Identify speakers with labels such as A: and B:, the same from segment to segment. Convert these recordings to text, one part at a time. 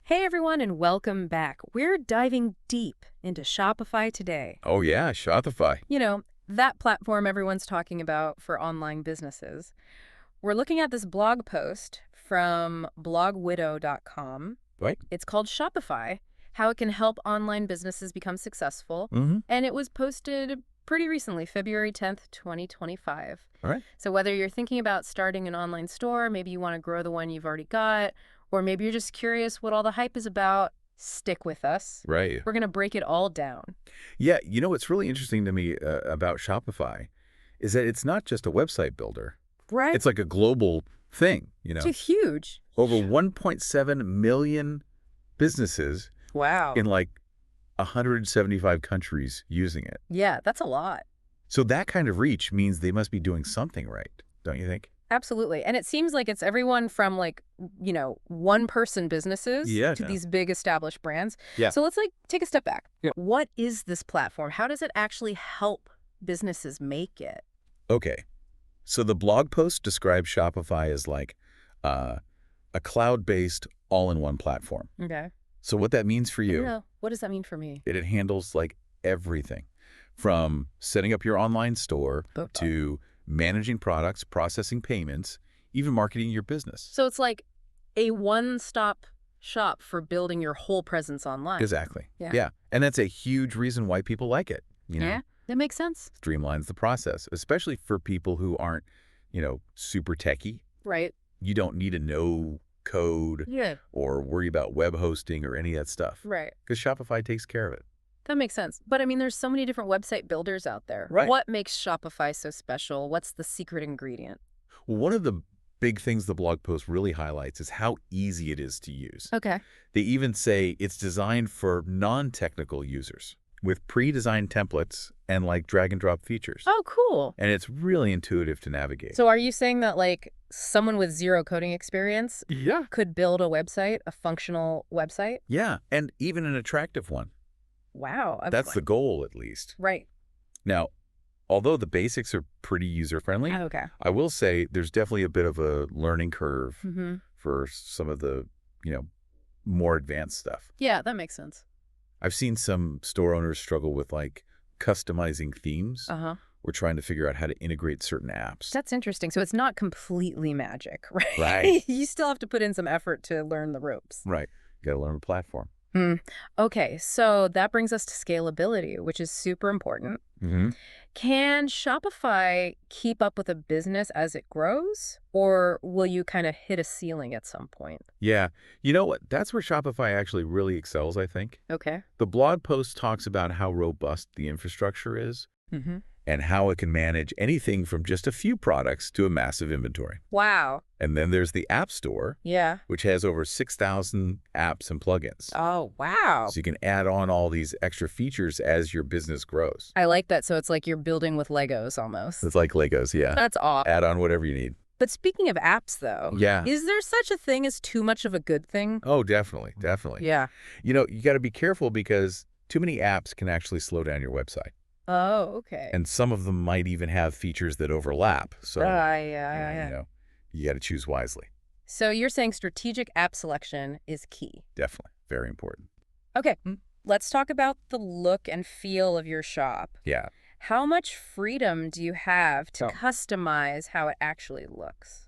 A: Hey everyone, and welcome back. We're diving deep into Shopify today.
B: Oh yeah, Shopify.
A: That platform everyone's talking about for online businesses. We're looking at this blog post from blogwidow.com.
B: Right?
A: It's called Shopify, How It Can Help Online Businesses Become Successful.
B: Mm-hmm.
A: And it was posted pretty recently, February 10th, 2025.
B: All right.
A: So whether you're thinking about starting an online store, maybe you want to grow the one you've already got, or maybe you're just curious what all the hype is about, stick with us.
B: Right.
A: We're going to break it all down.
B: Yeah, what's really interesting to me about Shopify is that it's not just a website builder.
A: Right?
B: It's like a global thing,
A: It's huge.
B: Over 1.7 million businesses
A: Wow.
B: in like 175 countries using it.
A: Yeah, that's a lot.
B: So that kind of reach means they must be doing something right, don't you think?
A: Absolutely. And it seems like it's everyone from one-person businesses to
B: Yeah.
A: these big established brands.
B: Yeah.
A: So let's take a step back.
B: Yeah.
A: What is this platform? How does it actually help businesses make it?
B: Okay. So the blog post describes Shopify as like a cloud-based all-in-one platform.
A: Okay.
B: So what that means for you,
A: Yeah. What does that mean for me?
B: it handles like everything from setting up your online store to managing products, processing payments, even marketing your business.
A: So it's like a one-stop shop for building your whole presence online.
B: Exactly.
A: Yeah.
B: Yeah. And that's a huge reason why people like it.
A: Yeah, that makes sense.
B: Streamlines the process, especially for people who aren't, super techie.
A: Right.
B: You don't need to know code
A: Yeah.
B: or worry about web hosting or any of that stuff.
A: Right.
B: Because Shopify takes care of it.
A: That makes sense. But I mean, there's so many different website builders out there.
B: Right.
A: What makes Shopify so special? What's the secret ingredient?
B: Well, one of the big things the blog post really highlights is how easy it is to use.
A: Okay.
B: They even say it's designed for non-technical users with pre-designed templates and like drag and drop features.
A: Oh, cool.
B: And it's really intuitive to navigate.
A: So are you saying that someone with zero coding experience
B: yeah.
A: could build a website, a functional website?
B: Yeah, and even an attractive one.
A: Wow.
B: That's the goal, at least.
A: Right.
B: Now, although the basics are pretty user-friendly,
A: Okay.
B: I will say there's definitely a bit of a learning curve
A: Mm-hmm.
B: for some of the, more advanced stuff.
A: Yeah, that makes sense.
B: I've seen some store owners struggle with customizing themes.
A: Uh-huh.
B: We're trying to figure out how to integrate certain apps.
A: That's interesting. So it's not completely magic, right?
B: Right.
A: You still have to put in some effort to learn the ropes.
B: Right. You got to learn the platform.
A: Okay, so that brings us to scalability, which is super important.
B: Mm-hmm.
A: Can Shopify keep up with a business as it grows, or will you kind of hit a ceiling at some point?
B: Yeah. You know what? That's where Shopify actually really excels, I think.
A: Okay.
B: The blog post talks about how robust the infrastructure is
A: Mm-hmm.
B: and how it can manage anything from just a few products to a massive inventory.
A: Wow.
B: And then there's the App Store,
A: Yeah.
B: which has over 6,000 apps and plugins.
A: Oh, wow.
B: So you can add on all these extra features as your business grows.
A: I like that. So it's like you're building with Legos almost.
B: It's like Legos, yeah.
A: That's awesome.
B: Add on whatever you need.
A: But speaking of apps, though,
B: Yeah.
A: is there such a thing as too much of a good thing?
B: Oh, definitely, definitely.
A: Yeah.
B: You got to be careful because too many apps can actually slow down your website.
A: Oh, okay.
B: And some of them might even have features that overlap. So,
A: yeah.
B: you got to choose wisely.
A: So you're saying strategic app selection is key.
B: Definitely. Very important.
A: Okay, let's talk about the look and feel of your shop.
B: Yeah.
A: How much freedom do you have to
B: Oh.
A: customize how it actually looks?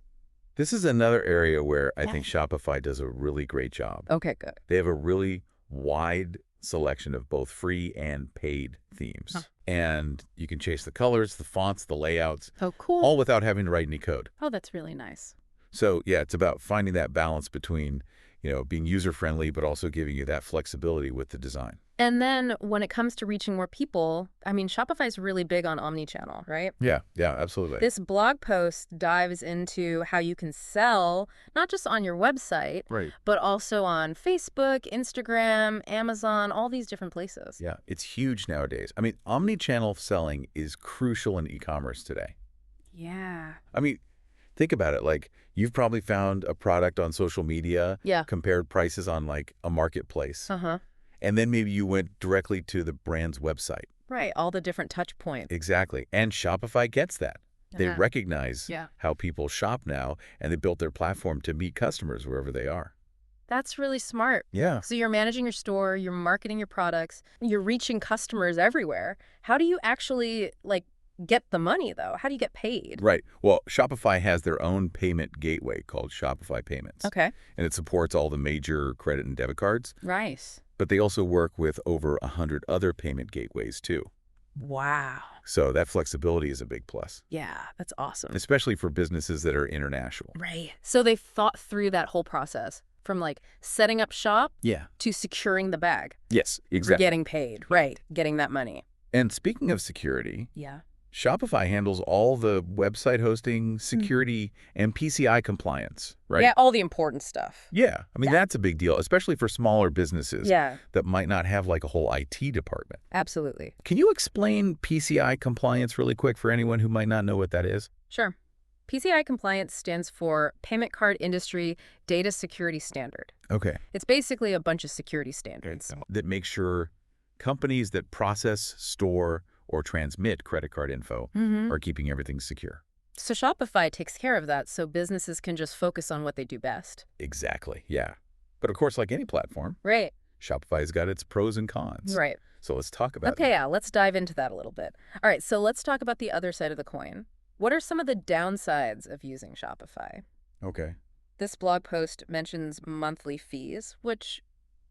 B: This is another area where I think Shopify does a really great job.
A: Okay, good.
B: They have a really wide selection of both free and paid themes.
A: Huh.
B: And you can chase the colors, the fonts, the layouts,
A: Oh, cool.
B: all without having to write any code.
A: Oh, that's really nice.
B: So, yeah, it's about finding that balance between, being user-friendly, but also giving you that flexibility with the design.
A: And then when it comes to reaching more people, I mean, Shopify is really big on omnichannel, right?
B: Yeah, absolutely.
A: This blog post dives into how you can sell, not just on your website,
B: Right.
A: but also on Facebook, Instagram, Amazon, all these different places.
B: Yeah, it's huge nowadays. I mean, omni-channel selling is crucial in e-commerce today.
A: Yeah.
B: I mean, think about it. You've probably found a product on social media,
A: Yeah.
B: compared prices on a marketplace,
A: Uh-huh.
B: and then maybe you went directly to the brand's website.
A: Right, all the different touch points.
B: Exactly. And Shopify gets that. They
A: Uh-huh.
B: recognize
A: Yeah.
B: how people shop now, and they built their platform to meet customers wherever they are.
A: That's really smart.
B: Yeah.
A: So you're managing your store, you're marketing your products, you're reaching customers everywhere. How do you actually, like, get the money, though? How do you get paid?
B: Right. Well, Shopify has their own payment gateway called Shopify Payments,
A: Okay.
B: and it supports all the major credit and debit cards,
A: Right.
B: but they also work with over 100 other payment gateways, too.
A: Wow.
B: So that flexibility is a big plus,
A: Yeah, that's awesome.
B: especially for businesses that are international.
A: Right. So they thought through that whole process from, like, setting up shop
B: Yeah.
A: to securing the bag.
B: Yes, exactly.
A: Getting paid. Right. Getting that money.
B: And speaking of security,
A: Yeah.
B: Shopify handles all the website hosting, security, and PCI compliance, right?
A: Yeah, all the important stuff.
B: Yeah. I mean,
A: Yeah.
B: that's a big deal, especially for smaller businesses
A: Yeah,
B: that might not have like a whole IT department.
A: absolutely.
B: Can you explain PCI compliance really quick for anyone who might not know what that is?
A: Sure. PCI compliance stands for Payment Card Industry Data Security Standard.
B: Okay.
A: It's basically a bunch of security standards.
B: That makes sure companies that process, store, or transmit credit card info are keeping everything secure.
A: So Shopify takes care of that so businesses can just focus on what they do best.
B: Exactly, yeah. But of course, like any platform,
A: Right.
B: Shopify's got its pros and cons.
A: Right.
B: So let's talk about
A: Okay, yeah, let's dive into that a little bit. All right, so let's talk about the other side of the coin. What are some of the downsides of using Shopify?
B: Okay.
A: This blog post mentions monthly fees, which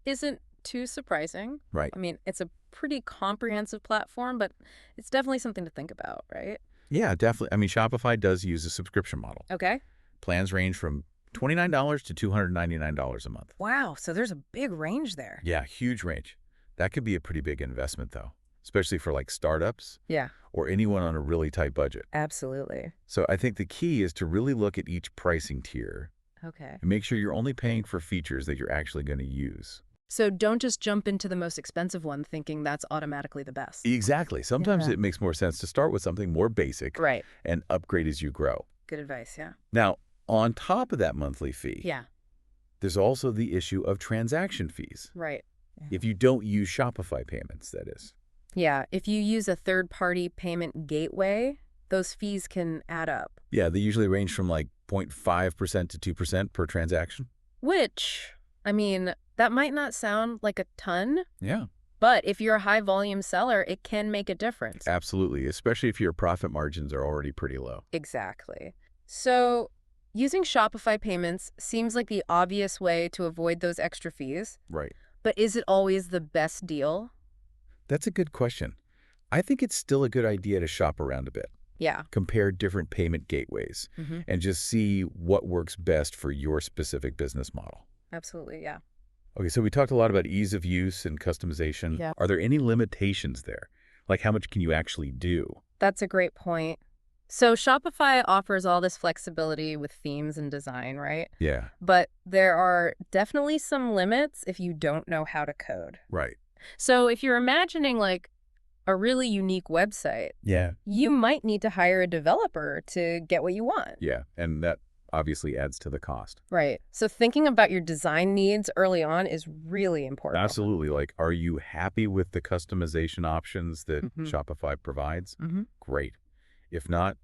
A: isn't too surprising.
B: Right.
A: I mean, it's a pretty comprehensive platform, but it's definitely something to think about, right?
B: Yeah, definitely. I mean, Shopify does use a subscription model.
A: Okay.
B: Plans range from $29 to $299 a month.
A: Wow, so there's a big range there.
B: Yeah, huge range. That could be a pretty big investment, though, especially for like startups
A: Yeah,
B: or anyone on a really tight budget.
A: absolutely.
B: So I think the key is to really look at each pricing tier
A: Okay.
B: and make sure you're only paying for features that you're actually going to use.
A: So don't just jump into the most expensive one thinking that's automatically the best.
B: Exactly. Sometimes
A: Yeah.
B: it makes more sense to start with something more basic
A: Right.
B: and upgrade as you grow.
A: Good advice, yeah.
B: Now, on top of that monthly fee,
A: Yeah,
B: there's also the issue of transaction fees.
A: right.
B: If you don't use Shopify payments, that is.
A: Yeah, if you use a third-party payment gateway, those fees can add up.
B: Yeah, they usually range from like 0.5% to 2% per transaction.
A: Which, I mean, that might not sound like a ton,
B: Yeah,
A: but if you're a high-volume seller, it can make a difference.
B: absolutely, especially if your profit margins are already pretty low.
A: Exactly. So using Shopify payments seems like the obvious way to avoid those extra fees,
B: Right.
A: but is it always the best deal?
B: That's a good question. I think it's still a good idea to shop around a bit,
A: Yeah.
B: compare different payment gateways, and just see what works best for your specific business model.
A: Absolutely, yeah.
B: Okay, so we talked a lot about ease of use and customization.
A: Yeah.
B: Are there any limitations there? Like how much can you actually do?
A: That's a great point. So Shopify offers all this flexibility with themes and design, right?
B: Yeah,
A: But there are definitely some limits if you don't know how to code.
B: right.
A: So if you're imagining like a really unique website,
B: Yeah.
A: you might need to hire a developer to get what you want.
B: Yeah, and that obviously adds to the cost.
A: Right. So thinking about your design needs early on is really important.
B: Absolutely. Like, are you happy with the customization options that Shopify provides? Great. If not,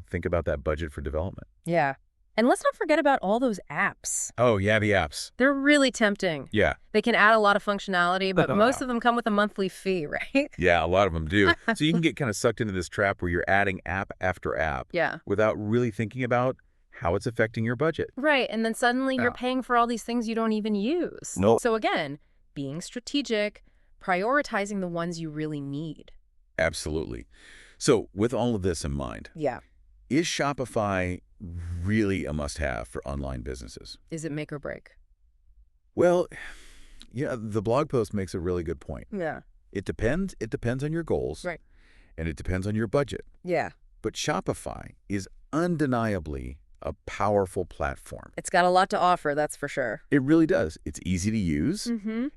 B: think about that budget for development.
A: Yeah. And let's not forget about all those apps.
B: Oh, yeah, the apps.
A: They're really tempting.
B: Yeah.
A: They can add a lot of functionality, but most of them come with a monthly fee, right?
B: Yeah, a lot of them do. So you can get kind of sucked into this trap where you're adding app after app
A: Yeah.
B: without really thinking about how it's affecting your budget.
A: Right. And then suddenly you're
B: Yeah.
A: paying for all these things you don't even use.
B: No.
A: So again, being strategic, prioritizing the ones you really need.
B: Absolutely. So with all of this in mind,
A: Yeah.
B: is Shopify really a must-have for online businesses?
A: Is it make or break?
B: Well, yeah, the blog post makes a really good point.
A: Yeah.
B: It depends. It depends on your goals.
A: Right.
B: And it depends on your budget.
A: Yeah.
B: But Shopify is undeniably a powerful platform.
A: It's got a lot to offer, that's for sure.
B: It really does. It's easy to use.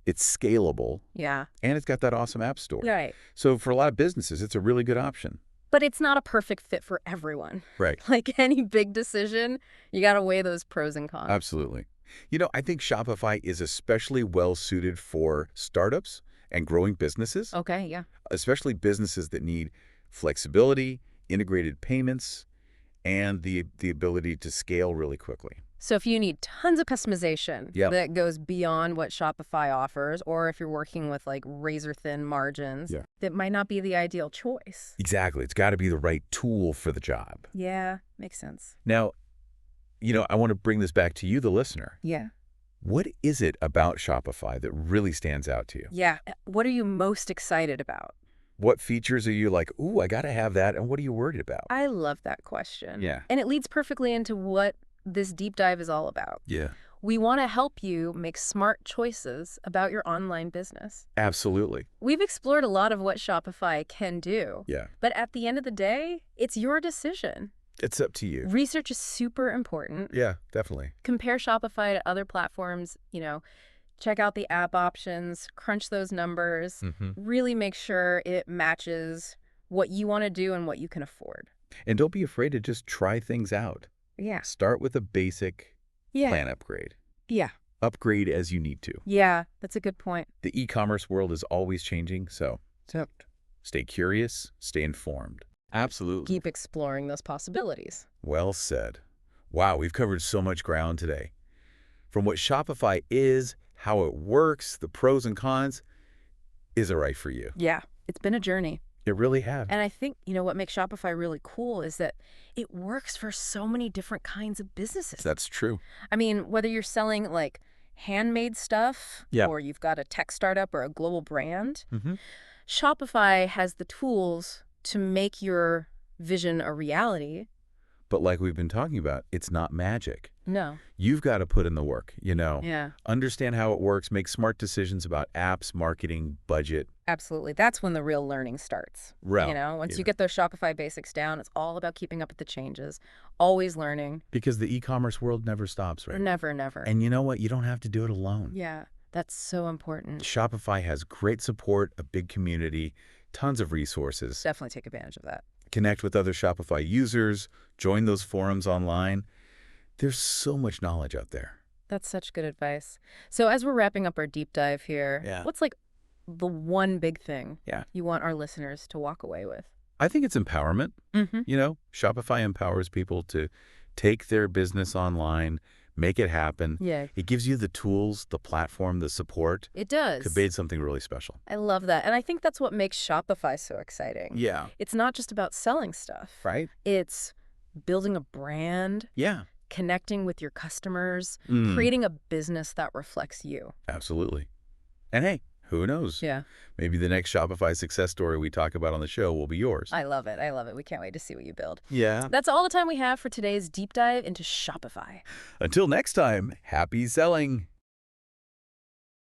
B: It's scalable.
A: Yeah.
B: And it's got that awesome app store.
A: Right.
B: So for a lot of businesses, it's a really good option.
A: But it's not a perfect fit for everyone.
B: Right.
A: Like any big decision, you got to weigh those pros and cons.
B: Absolutely. I think Shopify is especially well suited for startups and growing businesses,
A: Okay, yeah.
B: especially businesses that need flexibility, integrated payments, and the ability to scale really quickly.
A: So if you need tons of customization
B: Yep.
A: that goes beyond what Shopify offers, or if you're working with like razor-thin margins,
B: Yeah.
A: that might not be the ideal choice.
B: Exactly. It's got to be the right tool for the job.
A: Yeah, makes sense.
B: Now, I want to bring this back to you, the listener.
A: Yeah.
B: What is it about Shopify that really stands out to you?
A: Yeah. What are you most excited about?
B: What features are you like, ooh, I got to have that, and what are you worried about?
A: I love that question.
B: Yeah.
A: And it leads perfectly into what this deep dive is all about.
B: Yeah.
A: We want to help you make smart choices about your online business.
B: Absolutely.
A: We've explored a lot of what Shopify can do.
B: Yeah.
A: But at the end of the day, it's your decision.
B: It's up to you.
A: Research is super important.
B: Yeah, definitely.
A: Compare Shopify to other platforms, check out the app options, crunch those numbers, really make sure it matches what you want to do and what you can afford.
B: And don't be afraid to just try things out.
A: Yeah.
B: Start with a basic plan upgrade.
A: Yeah.
B: Upgrade as you need to.
A: Yeah, that's a good point.
B: The e-commerce world is always changing, so stay curious, stay informed. Absolutely.
A: Keep exploring those possibilities.
B: Well said. Wow, we've covered so much ground today. From what Shopify is, how it works, the pros and cons. Is it right for you?
A: Yeah, it's been a journey.
B: It really has.
A: And I think, what makes Shopify really cool is that it works for so many different kinds of businesses.
B: That's true.
A: I mean, whether you're selling like handmade stuff or you've got a tech startup or a global brand, Shopify has the tools to make your vision a reality.
B: But like we've been talking about, it's not magic.
A: No.
B: You've got to put in the work,
A: Yeah.
B: Understand how it works, make smart decisions about apps, marketing, budget.
A: Absolutely. That's when the real learning starts.
B: Right.
A: Once you get those Shopify basics down, it's all about keeping up with the changes, always learning.
B: Because the e-commerce world never stops, right?
A: Never, never.
B: And you know what? You don't have to do it alone.
A: Yeah, that's so important.
B: Shopify has great support, a big community, tons of resources.
A: Definitely take advantage of that.
B: Connect with other Shopify users, join those forums online. There's so much knowledge out there.
A: That's such good advice. So as we're wrapping up our deep dive here, what's like the one big thing you want our listeners to walk away with?
B: I think it's empowerment. Shopify empowers people to take their business online, make it happen.
A: Yeah.
B: It gives you the tools, the platform, the support.
A: It does.
B: Could be something really special.
A: I love that. And I think that's what makes Shopify so exciting.
B: Yeah.
A: It's not just about selling stuff.
B: Right?
A: It's building a brand.
B: Yeah.
A: Connecting with your customers, creating a business that reflects you.
B: Absolutely. And hey, who knows?
A: Yeah.
B: Maybe the next Shopify success story we talk about on the show will be yours.
A: I love it. I love it. We can't wait to see what you build.
B: Yeah.
A: That's all the time we have for today's deep dive into Shopify.
B: Until next time, happy selling.